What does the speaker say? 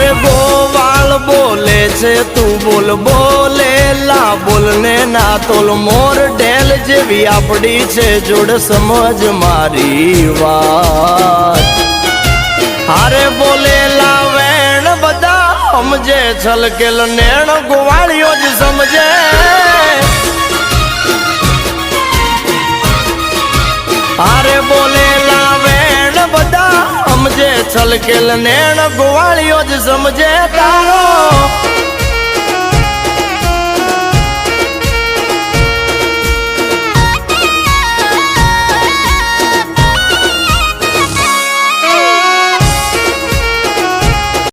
અરે ગોવાળ બોલે છે તું બોલ બોલેલા બોલને ના તોલ મોર ઢેલ જેવી આપડી છે જોડ સમજ મારી વાત હારે બોલેલા વેણ બધા સમજે છલકેલ નેણ ગોવાળિયો જ સમજે હારે બોલેલા વેણ બધા સમજે છલકેલ નેણ ગોવાળિયો જ સમજે તારો